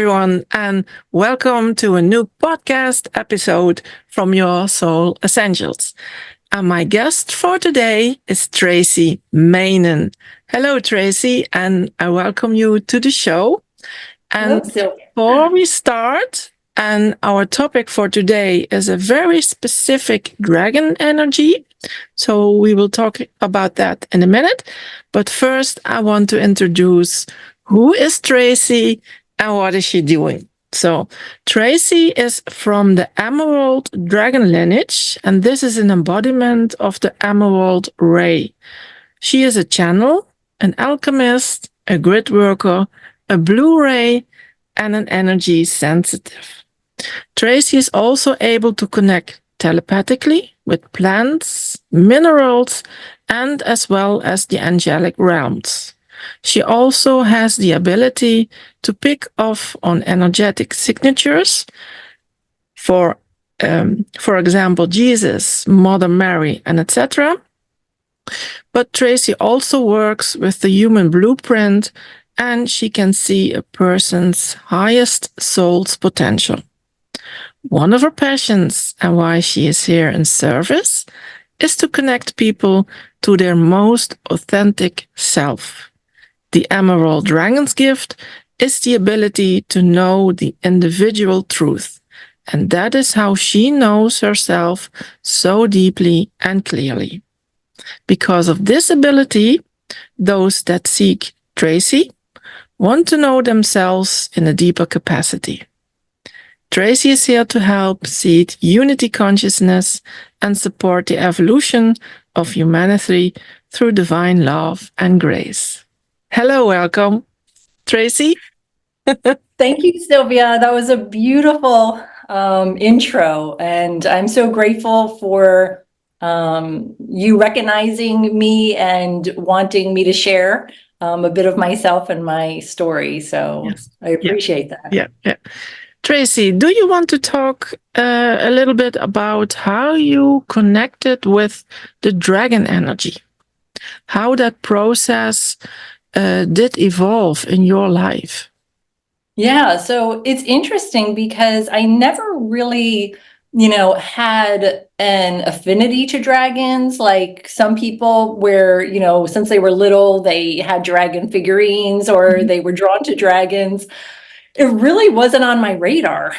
everyone, and welcome to a new podcast episode from Your Soul Essentials. And my guest for today is Tracey Meinen. Hello, Tracy, and I welcome you to the show. And Hello, Sylvia. before we start, and our topic for today is a very specific dragon energy. So we will talk about that in a minute. But first, I want to introduce who is Tracy and what is she doing. So Tracy is from the Emerald Dragon lineage, and this is an embodiment of the Emerald Ray. She is a channel, an alchemist, a grid worker, a blue ray, and an energy sensitive. Tracy is also able to connect telepathically with plants, minerals, and as well as the angelic realms. She also has the ability to pick off on energetic signatures. For example, Jesus, Mother Mary, and etc. But Tracy also works with the human blueprint, and she can see a person's highest soul's potential. One of her passions and why she is here in service is to connect people to their most authentic self. The Emerald Dragon's gift is the ability to know the individual truth, and that is how she knows herself so deeply and clearly. Because of this ability, those that seek Tracy want to know themselves in a deeper capacity. Tracy is here to help seed unity consciousness and support the evolution of humanity through divine love and grace. Hello, welcome, Tracy. Thank you, Sylvia. That was a beautiful intro, and I'm so grateful for you recognizing me and wanting me to share a bit of myself and my story. So Yes. I appreciate that. Yeah. Tracy, do you want to talk a little bit about how you connected with the dragon energy? How that process did evolve in your life? Yeah, so it's interesting because I never really, had an affinity to dragons like some people where, since they were little, they had dragon figurines or they were drawn to dragons. It really wasn't on my radar.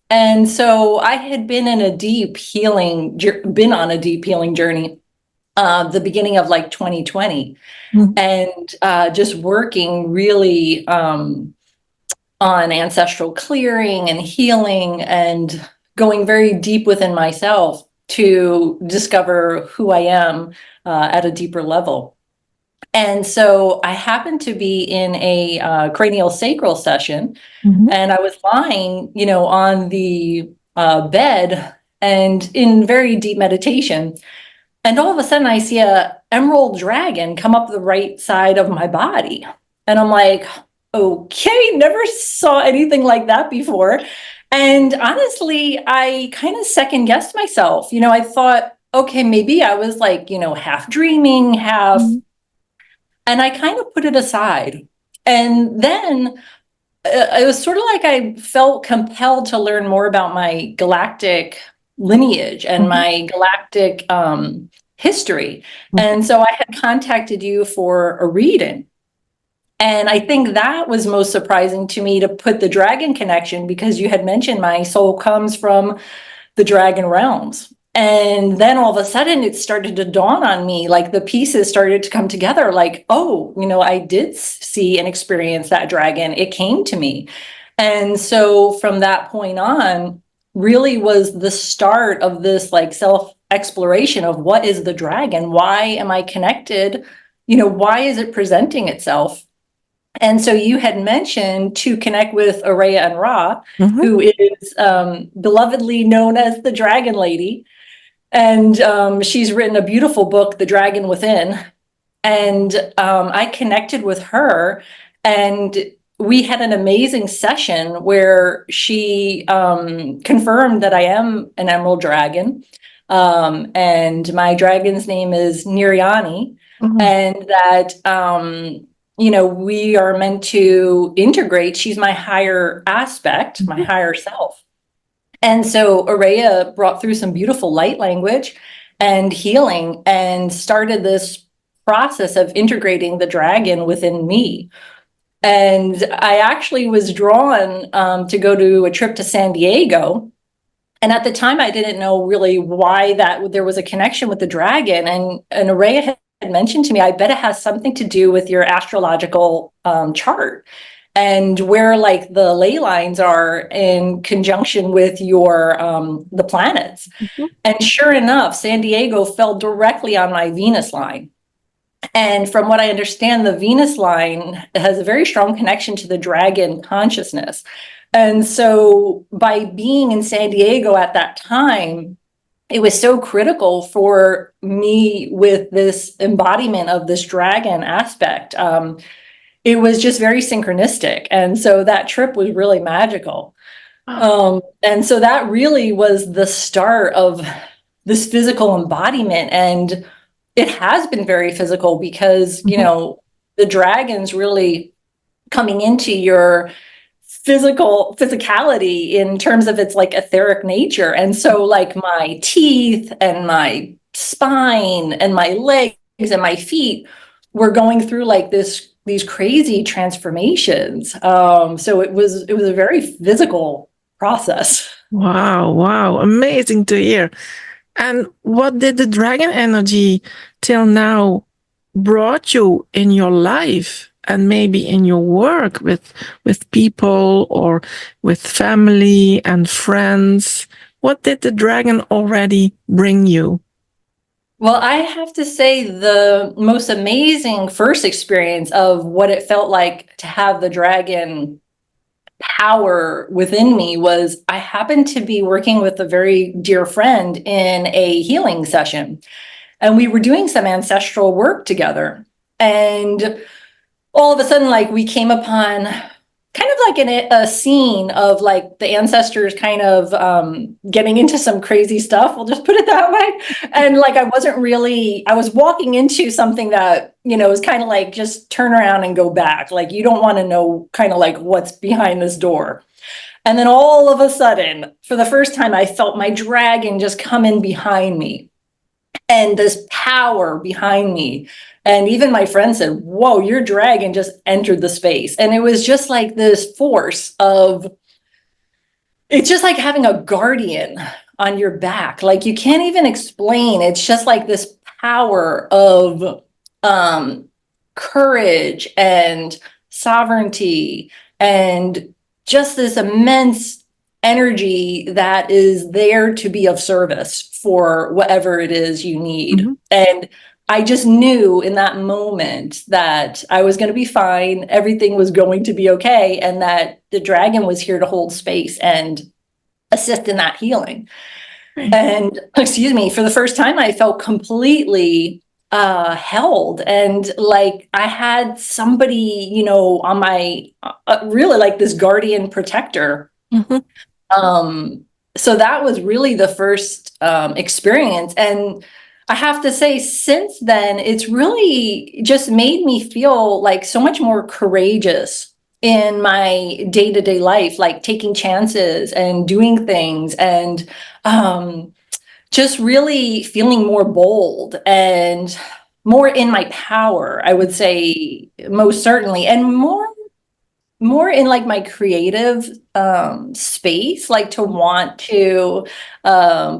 And so I had been on a deep healing journey, the beginning of like 2020, and just working really on ancestral clearing and healing and going very deep within myself to discover who I am at a deeper level. And so I happened to be in a cranial sacral session, and I was lying, on the bed and in very deep meditation. And all of a sudden I see a emerald dragon come up the right side of my body. And I'm like, okay, never saw anything like that before. And honestly, I kind of second guessed myself. I thought, okay, maybe I was like, half dreaming, half. And I kind of put it aside. And then it was sort of like I felt compelled to learn more about my galactic lineage and my galactic history. And so I had contacted you for a reading. And I think that was most surprising to me, to put the dragon connection, because you had mentioned my soul comes from the dragon realms. And then all of a sudden it started to dawn on me, like the pieces started to come together, like, I did see and experience that dragon. It came to me. And so from that point on, really was the start of this like self exploration of what is the dragon? Why am I connected? Why is it presenting itself? And so you had mentioned to connect with Araya Anra, who is belovedly known as the Dragon Lady. And she's written a beautiful book, The Dragon Within. And I connected with her, and we had an amazing session where she confirmed that I am an emerald dragon. And my dragon's name is Niriani. And that we are meant to integrate. She's my higher aspect, my higher self. And so Araya brought through some beautiful light language and healing and started this process of integrating the dragon within me. And I actually was drawn to go to a trip to San Diego. And at the time, I didn't know really why that there was a connection with the dragon. And Araya had mentioned to me, I bet it has something to do with your astrological chart and where like the ley lines are in conjunction with your the planets. And sure enough, San Diego fell directly on my Venus line. And from what I understand, the Venus line has a very strong connection to the dragon consciousness. And so by being in San Diego at that time, it was so critical for me with this embodiment of this dragon aspect. It was just very synchronistic. And so that trip was really magical. And so that really was the start of this physical embodiment. And it has been very physical because, the dragon's really coming into your physicality in terms of its like etheric nature. And so like my teeth and my spine and my legs and my feet were going through like these crazy transformations. So it was a very physical process. Wow, amazing to hear. And what did the dragon energy till now brought you in your life and maybe in your work with people or with family and friends? What did the dragon already bring you? Well, I have to say the most amazing first experience of what it felt like to have the dragon power within me was I happened to be working with a very dear friend in a healing session, and we were doing some ancestral work together. And all of a sudden, like we came upon kind of like a scene of like the ancestors kind of getting into some crazy stuff. We'll just put it that way. And like, I was walking into something that, is kind of like, just turn around and go back. Like, you don't want to know kind of like what's behind this door. And then all of a sudden, for the first time, I felt my dragon just come in behind me and this power behind me. And even my friend said, whoa, your dragon just entered the space. And it was just like this force of, it's just like having a guardian on your back. Like you can't even explain. It's just like this power of courage and sovereignty and just this immense energy that is there to be of service for whatever it is you need. And I just knew in that moment that I was going to be fine. Everything was going to be okay. And that the dragon was here to hold space and assist in that healing. And excuse me, for the first time, I felt completely held. And like I had somebody, on my really like this guardian protector. So that was really the first experience. And I have to say, since then, it's really just made me feel like so much more courageous in my day-to-day life, like taking chances and doing things and just really feeling more bold and more in my power, I would say, most certainly, and more in like my creative space, like to want to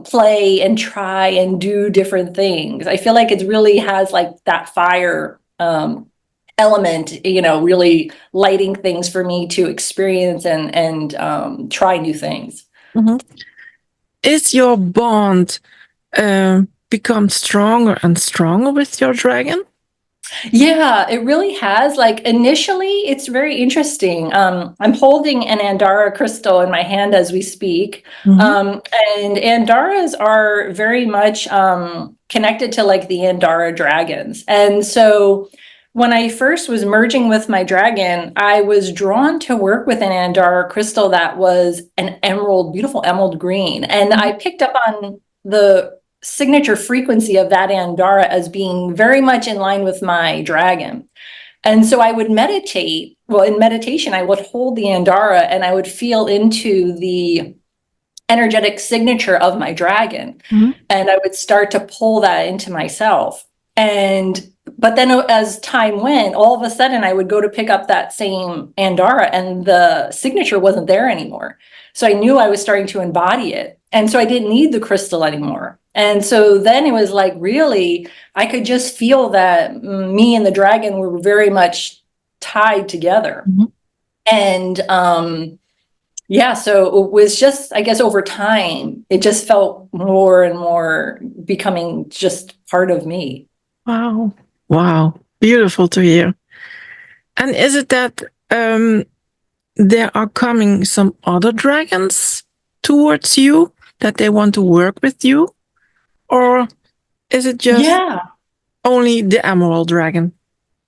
play and try and do different things. I feel like it really has like that fire element, really lighting things for me to experience and try new things. Is your bond become stronger and stronger with your dragon? Yeah, it really has. Like initially, it's very interesting. I'm holding an Andara crystal in my hand as we speak. And Andaras are very much connected to like the Andara dragons. And so when I first was merging with my dragon, I was drawn to work with an Andara crystal that was an emerald, beautiful emerald green. And I picked up on the signature frequency of that Andara as being very much in line with my dragon. And so I would meditate. Well, in meditation, I would hold the Andara and I would feel into the energetic signature of my dragon. Mhm. And I would start to pull that into myself. But then as time went, all of a sudden I would go to pick up that same Andara and the signature wasn't there anymore. So I knew I was starting to embody it. And so I didn't need the crystal anymore. And so then it was like, really, I could just feel that me and the dragon were very much tied together. Mhm. And yeah, so it was just, I guess over time, it just felt more and more becoming just part of me. Wow. Wow. Beautiful to hear. And is it that there are coming some other dragons towards you that they want to work with you? Or is it just Yeah. only the emerald dragon?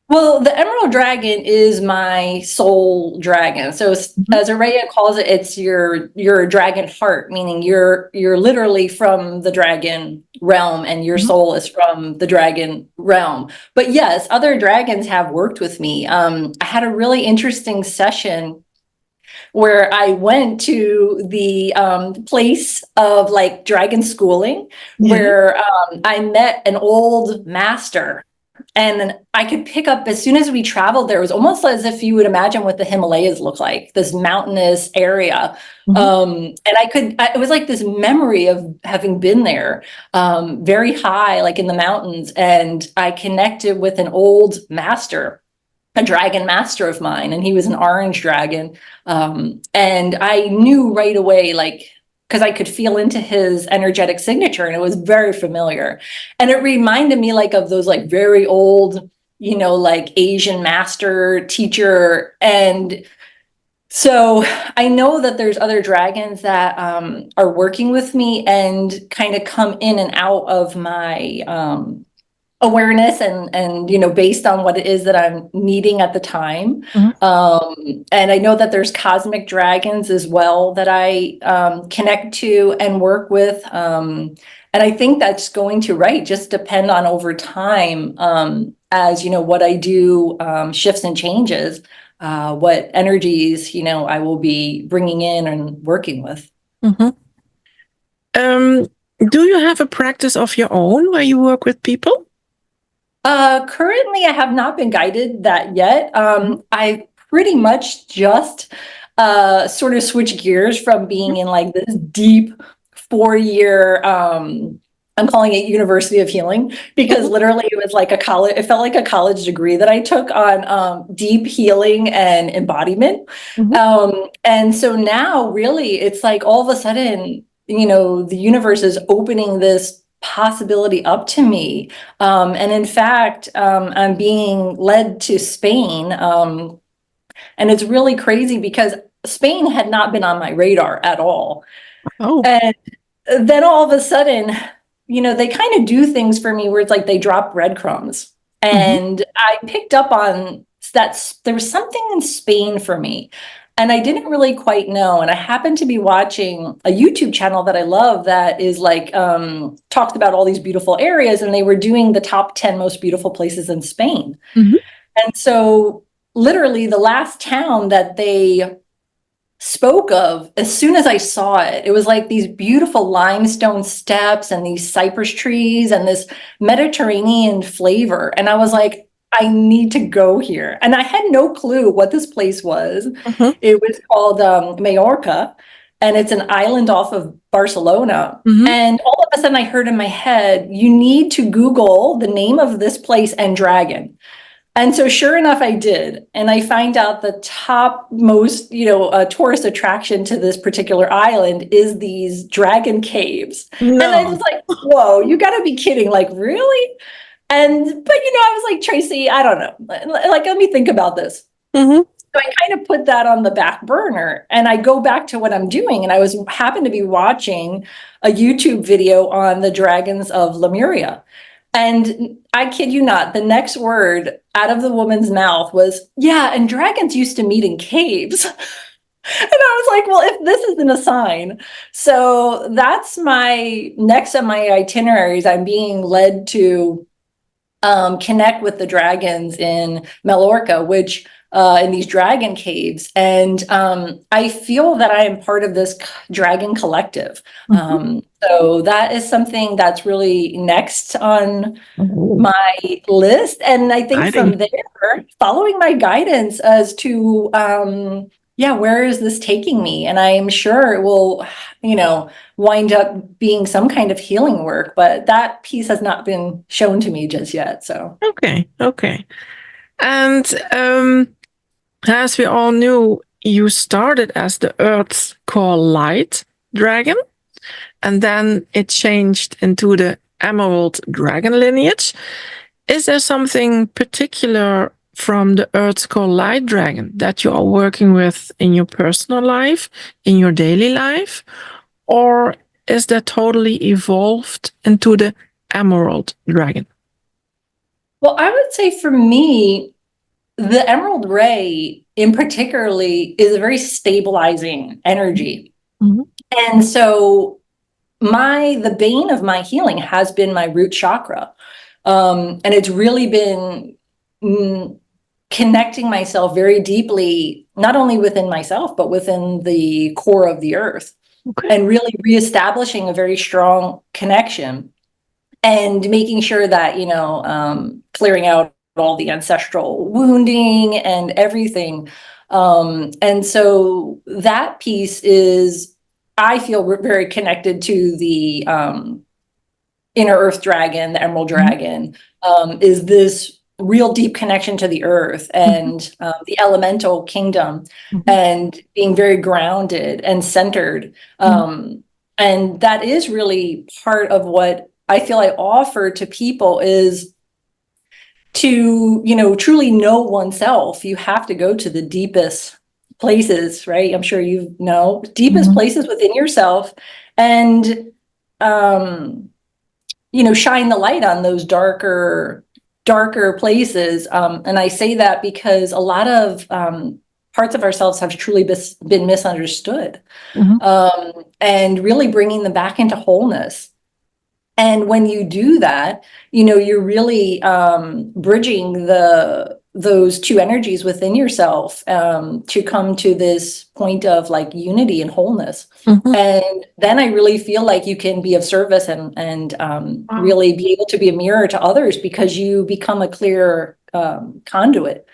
Well, the emerald dragon is my soul dragon. So as Araya calls it, it's your dragon heart, meaning you're literally from the dragon realm and your soul is from the dragon realm. But yes, other dragons have worked with me. I had a really interesting session where I went to the place of like dragon schooling, where I met an old master. And I could pick up, as soon as we traveled there, it was almost as if you would imagine what the Himalayas look like, this mountainous area. And it was like this memory of having been there, very high, like in the mountains. And I connected with an old master, a dragon master of mine, and he was an orange dragon. And I knew right away, like, because I could feel into his energetic signature and it was very familiar. And it reminded me like of those like very old, like Asian master teacher. And so I know that there's other dragons that are working with me and kind of come in and out of my awareness and based on what it is that I'm needing at the time. And I know that there's cosmic dragons as well that I connect to and work with. And I think that's going to just depend on over time, as what I do shifts and changes, what energies I will be bringing in and working with. Do you have a practice of your own where you work with people? Currently, I have not been guided that yet. I pretty much just sort of switched gears from being in like this deep 4-year, I'm calling it University of Healing, because literally it was like it felt like a college degree that I took on deep healing and embodiment. And so now really it's like all of a sudden, the universe is opening this possibility up to me. And in fact, I'm being led to Spain. And it's really crazy because Spain had not been on my radar at all. And then all of a sudden, they kind of do things for me where it's like they drop breadcrumbs. And I picked up on that there was something in Spain for me. And I didn't really quite know. And I happened to be watching a YouTube channel that I love that is like, talked about all these beautiful areas, and they were doing the top 10 most beautiful places in Spain. And so literally the last town that they spoke of, as soon as I saw it, it was like these beautiful limestone steps and these cypress trees and this Mediterranean flavor. And I was like, I need to go here. And I had no clue what this place was. It was called Majorca, and it's an island off of Barcelona. And all of a sudden I heard in my head, you need to Google the name of this place and dragon. And so sure enough, I did. And I find out the top most, tourist attraction to this particular island is these dragon caves. And I was like, whoa, you gotta be kidding. Like, really? But I was like, Tracy, I don't know. Like, let me think about this. So I kind of put that on the back burner and I go back to what I'm doing. And I happened to be watching a YouTube video on the dragons of Lemuria. And I kid you not, the next word out of the woman's mouth was, yeah, and dragons used to meet in caves. And I was like, well, if this isn't a sign. So that's my next on my itineraries. I'm being led to connect with the dragons in Mallorca, which in these dragon caves. And I feel that I am part of this dragon collective. So that is something that's really next on my list. And I think from there, following my guidance as to, where is this taking me? And I'm sure it will, wind up being some kind of healing work, but that piece has not been shown to me just yet. So, okay. And as we all knew, you started as the Earth's core light dragon, and then it changed into the Emerald Dragon lineage. Is there something particular from the Earth's core light dragon that you are working with in your personal life, in your daily life? Or is that totally evolved into the Emerald Dragon? well, I would say for me, the Emerald Ray in particularly is a very stabilizing energy. And so the bane of my healing has been my root chakra. And it's really been connecting myself very deeply, not only within myself, but within the core of the earth, and really reestablishing a very strong connection and making sure that, clearing out all the ancestral wounding and everything. And so that piece is, I feel very connected to the inner earth dragon, the emerald dragon, is this real deep connection to the earth and the elemental kingdom, and being very grounded and centered. And that is really part of what I feel I offer to people, is to, truly know oneself. You have to go to the deepest places, right? I'm sure deepest places within yourself, and shine the light on those darker places. And I say that because a lot of parts of ourselves have truly been misunderstood, and really bringing them back into wholeness. And when you do that, you're really bridging those two energies within yourself, to come to this point of like unity and wholeness. And then I really feel like you can be of service and really be able to be a mirror to others, because you become a clear conduit.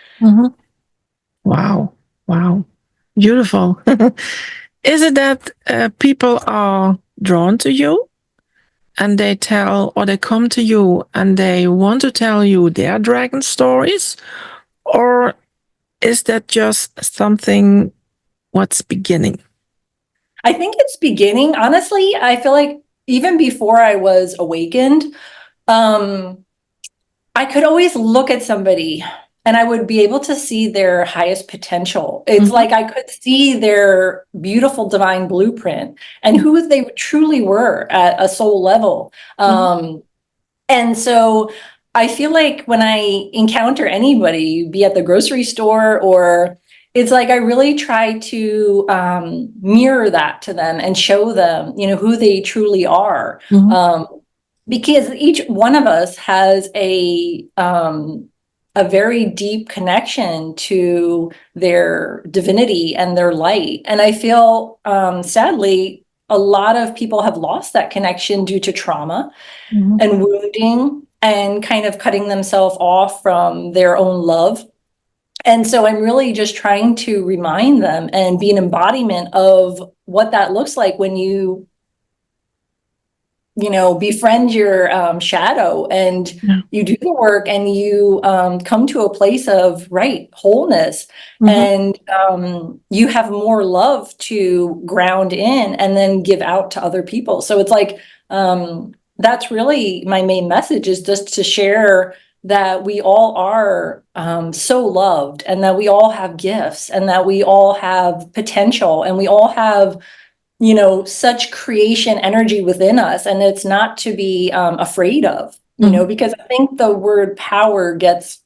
Wow. Beautiful. Is it that people are drawn to you and they come to you and they want to tell you their dragon stories? Or is that just something what's beginning? I think it's beginning. Honestly, I feel like even before I was awakened, I could always look at somebody and I would be able to see their highest potential. It's like I could see their beautiful divine blueprint and who they truly were at a soul level. And so I feel like when I encounter anybody, be at the grocery store, or it's like I really try to mirror that to them and show them, who they truly are. Because each one of us has a very deep connection to their divinity and their light. And I feel, sadly, a lot of people have lost that connection due to trauma and wounding, and kind of cutting themselves off from their own love. And so I'm really just trying to remind them and be an embodiment of what that looks like when you befriend your shadow, and you do the work, and you come to a place of wholeness, and you have more love to ground in and then give out to other people. So it's like, that's really my main message, is just to share that we all are so loved, and that we all have gifts, and that we all have potential, and we all have such creation energy within us. And it's not to be afraid of, because I think the word power gets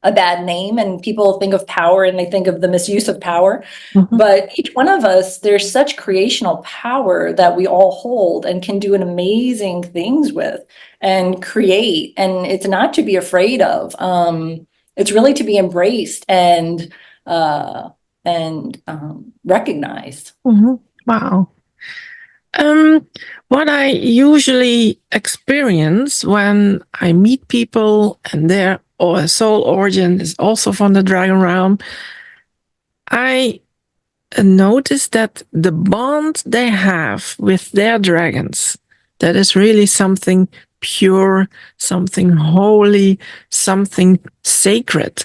a bad name, and people think of power and they think of the misuse of power. Mhm. But each one of us, there's such creational power that we all hold and can do an amazing things with and create. And it's not to be afraid of. It's really to be embraced and recognized. Mhm. Wow. What I usually experience when I meet people and their soul origin is also from the dragon realm, I notice that the bond they have with their dragons, that is really something pure, something holy, something sacred.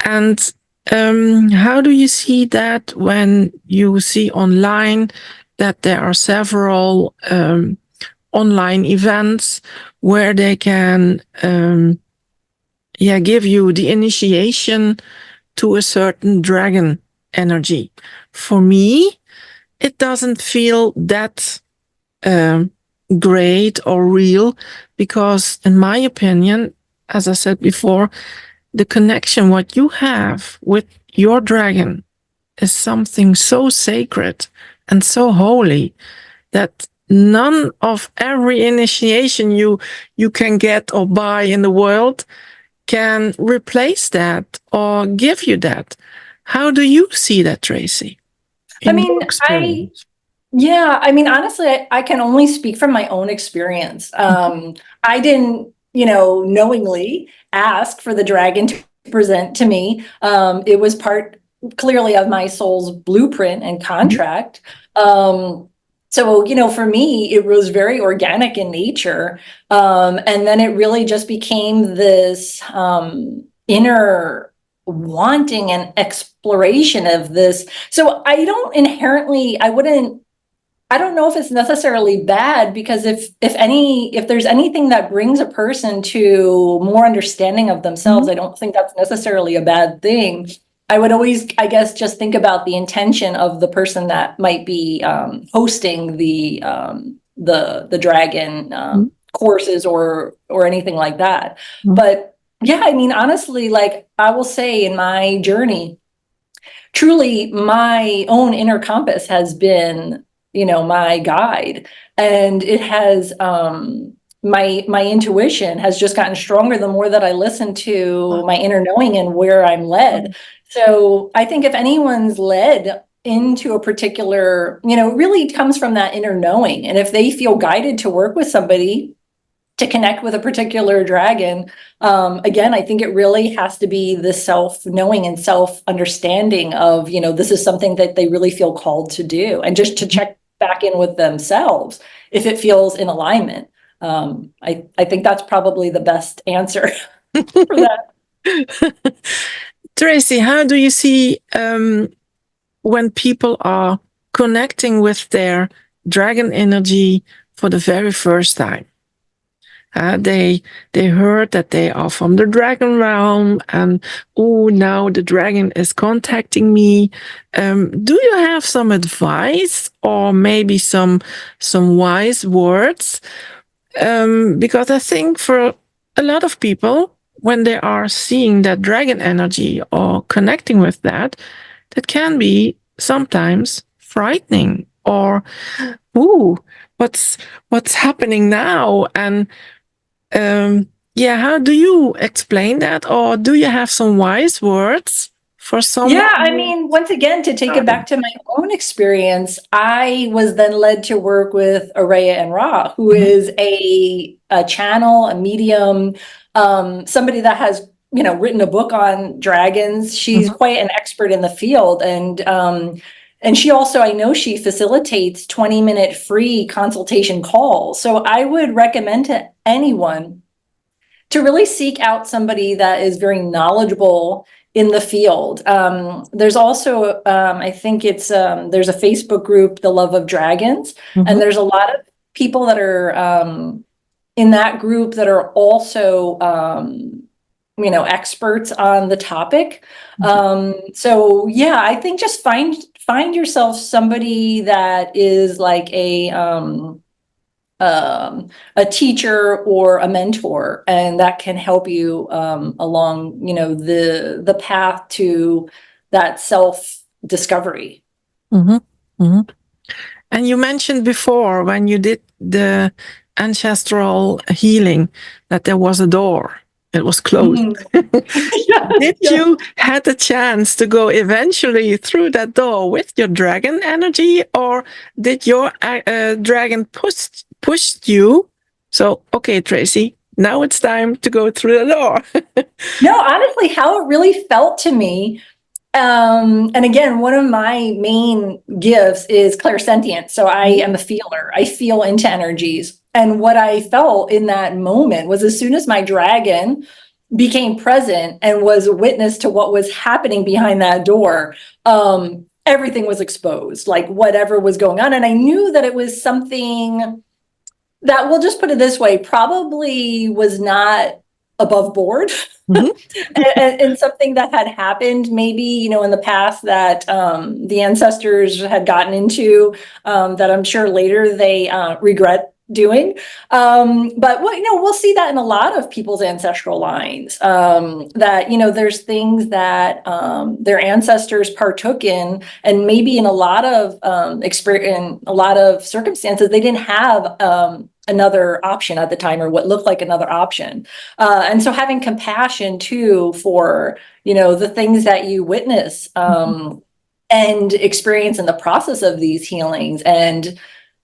And how do you see that when you see online that there are several online events where they can give you the initiation to a certain dragon energy? For me, it doesn't feel that great or real, because in my opinion, as I said before, the connection what you have with your dragon is something so sacred and so holy that none of every initiation you can get or buy in the world can replace that or give you that. How do you see that, Tracy, I in mean, your experience? honestly, I can only speak from my own experience. I didn't, knowingly ask for the dragon to present to me. It was part clearly of my soul's blueprint and contract. So, for me, it was very organic in nature. And then it really just became this inner wanting and exploration of this. So I don't inherently, I don't know if it's necessarily bad, because if there's anything that brings a person to more understanding of themselves, I don't think that's necessarily a bad thing. I would always, I guess, just think about the intention of the person that might be hosting the dragon courses or anything like that. But yeah, I mean, honestly, like I will say, in my journey, truly my own inner compass has been, my guide. And it has my intuition has just gotten stronger the more that I listen to my inner knowing and where I'm led. So I think if anyone's led into a particular, it really comes from that inner knowing. And if they feel guided to work with somebody to connect with a particular dragon, again, I think it really has to be the self-knowing and self-understanding of, this is something that they really feel called to do, and just to check back in with themselves if it feels in alignment. I think that's probably the best answer for that. Tracy, how do you see when people are connecting with their dragon energy for the very first time? They heard that they are from the dragon realm, and now the dragon is contacting me. Do you have some advice or maybe some wise words? Because I think for a lot of people, when they are seeing that dragon energy or connecting with that, that can be sometimes frightening, or what's happening now? And how do you explain that? Or do you have some wise words for someone? Yeah, I mean, once again, to take it back to my own experience, I was then led to work with Araya Anra, who is a channel, a medium, somebody that has, written a book on dragons. She's quite an expert in the field. And she also, I know she facilitates 20-minute free consultation calls. So I would recommend to anyone to really seek out somebody that is very knowledgeable in the field. There's also, I think there's a Facebook group, The Love of Dragons, and there's a lot of people that are in that group that are also, experts on the topic. So yeah, I think just find yourself somebody that is like a teacher or a mentor, and that can help you along, the path to that self discovery. Mm-hmm. Mm-hmm. And you mentioned before when you did the ancestral healing that there was a door. It was closed. Did you had the chance to go eventually through that door with your dragon energy, or did your dragon pushed you? So, okay, Tracy, now it's time to go through the door. No, honestly, how it really felt to me. And again, one of my main gifts is clairsentience. So I am a feeler. I feel into energies. And what I felt in that moment was, as soon as my dragon became present and was a witness to what was happening behind that door, everything was exposed, like whatever was going on. And I knew that it was something that, we'll just put it this way, probably was not above board. And something that had happened maybe, in the past that the ancestors had gotten into, that I'm sure later they regret doing. But we'll see that in a lot of people's ancestral lines, that, there's things that their ancestors partook in, and maybe in a lot of experience, in a lot of circumstances, they didn't have another option at the time, or what looked like another option. And so having compassion too for, the things that you witness and experience in the process of these healings, and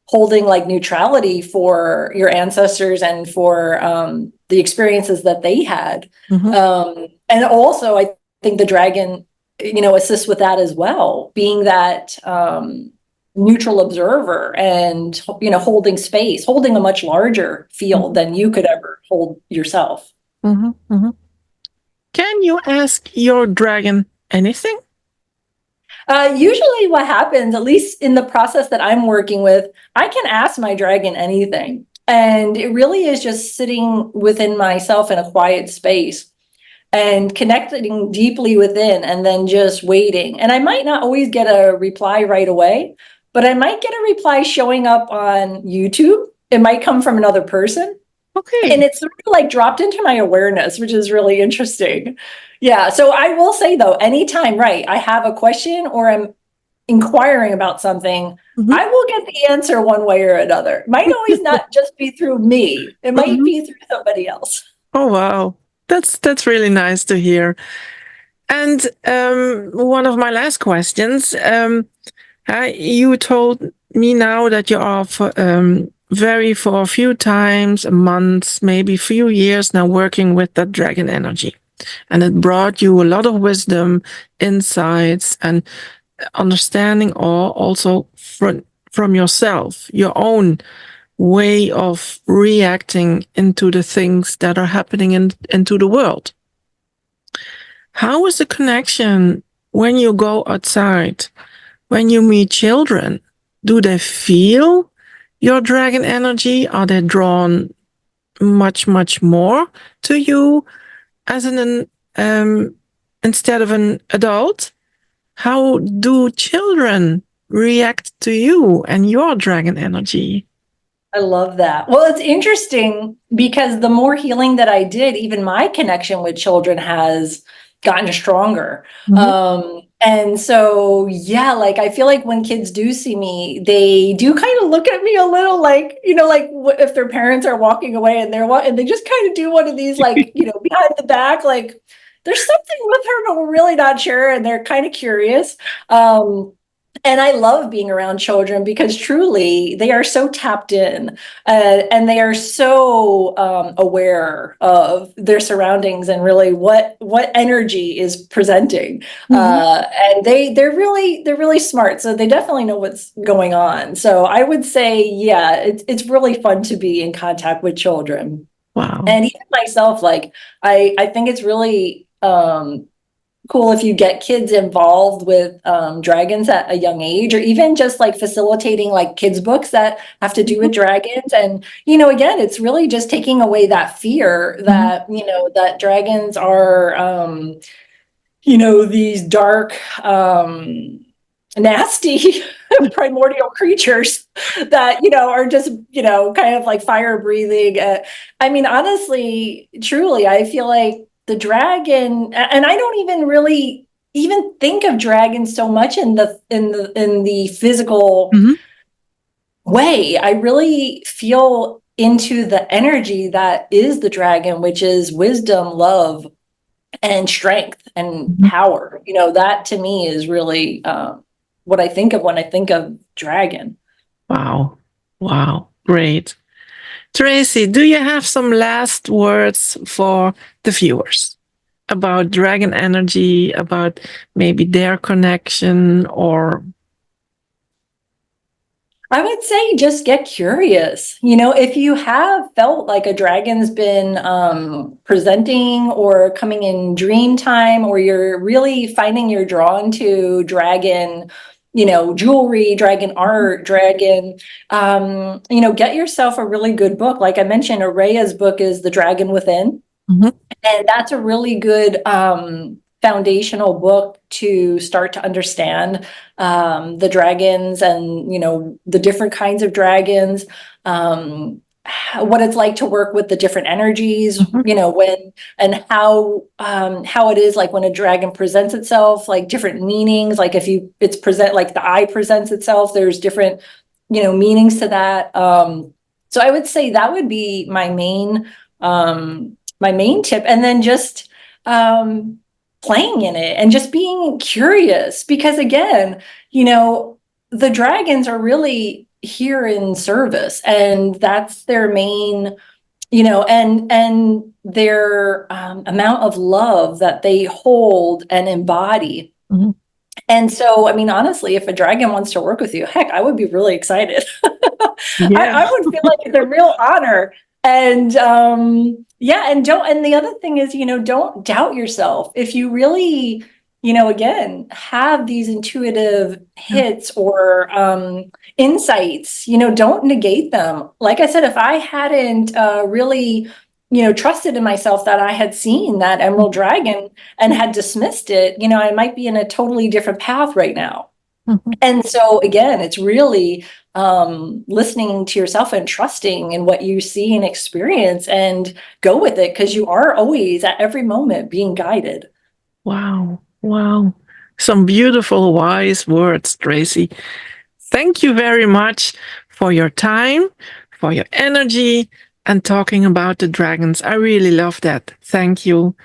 holding like neutrality for your ancestors and for the experiences that they had. And also, I think the dragon, assists with that as well, being that neutral observer, and holding space, holding a much larger field than you could ever hold yourself. Can you ask your dragon anything? Usually what happens, at least in the process that I'm working with, I can ask my dragon anything, and it really is just sitting within myself in a quiet space and connecting deeply within, and then just waiting. And I might not always get a reply right away, but I might get a reply showing up on YouTube. It might come from another person. Okay. And it's sort of like dropped into my awareness, which is really interesting. Yeah. So I will say, though, anytime, right, I have a question or I'm inquiring about something, I will get the answer one way or another. It might always not just be through me. It might be through somebody else. Oh, wow. That's really nice to hear. And one of my last questions, you told me now that you are for a few times, a month, maybe a few years now working with that dragon energy. And it brought you a lot of wisdom, insights, and understanding, or also from yourself, your own way of reacting into the things that are happening into the world. How is the connection when you go outside, when you meet children? Do they feel your dragon energy? Are they drawn much, much more to you as instead of an adult? How do children react to you and your dragon energy? I love that. Well, it's interesting because the more healing that I did, even my connection with children has gotten stronger. And so, yeah, like I feel like when kids do see me, they do kind of look at me a little like, like if their parents are walking away and and they just kind of do one of these, like, behind the back, like there's something with her, but we're really not sure. And they're kind of curious. And I love being around children because truly they are so tapped in, and they are so aware of their surroundings and really what energy is presenting. And they're really smart, so they definitely know what's going on. So I would say, yeah, it's really fun to be in contact with children. Wow. And even myself, like I think it's really cool if you get kids involved with dragons at a young age, or even just like facilitating like kids books that have to do with dragons. And again, it's really just taking away that fear that that dragons are these dark nasty primordial creatures that, are just, kind of like fire breathing. I mean, honestly, truly, I feel like the dragon, and I don't even really even think of dragons so much in the physical way. I really feel into the energy that is the dragon, which is wisdom, love, and strength and power. That to me is really what I think of when I think of dragon. Wow. Wow. Great. Tracy, do you have some last words for the viewers about dragon energy, about maybe their connection, or? I would say just get curious. If you have felt like a dragon's been presenting or coming in dream time, or you're really finding you're drawn to dragon, jewelry, dragon art, dragon, get yourself a really good book. Like I mentioned, Araya's book is The Dragon Within. And that's a really good foundational book to start to understand the dragons and, the different kinds of dragons, what it's like to work with the different energies, when and how it is like when a dragon presents itself, like different meanings, like if it's present like the eye presents itself, there's different, meanings to that. So I would say that would be my main tip. And then just playing in it and just being curious, because again, the dragons are really here in service, and that's their main, and their amount of love that they hold and embody. And so, I mean, honestly, if a dragon wants to work with you, heck, I would be really excited. I would feel like it's a real honor. And and the other thing is, don't doubt yourself. If you really, again, have these intuitive hits or insights, don't negate them. Like I said, if I hadn't really, trusted in myself that I had seen that emerald dragon and had dismissed it, I might be in a totally different path right now. And so again, it's really listening to yourself and trusting in what you see and experience, and go with it, because you are always at every moment being guided. Wow. Wow. Some beautiful, wise words, Tracy. Thank you very much for your time, for your energy, and talking about the dragons. I really love that. Thank you.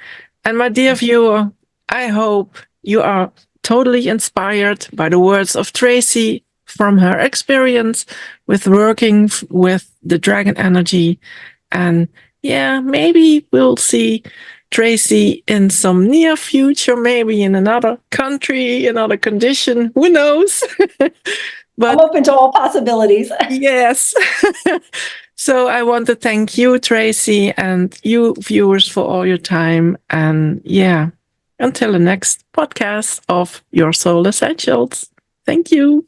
And my dear viewer, I hope you are totally inspired by the words of Tracy from her experience with working with the dragon energy. And yeah, maybe we'll see Tracy in some near future, maybe in another country, another condition. Who knows? But I'm open to all possibilities. Yes. So I want to thank you, Tracy, and you viewers for all your time. And yeah, until the next podcast of Your Soul Essentials. Thank you.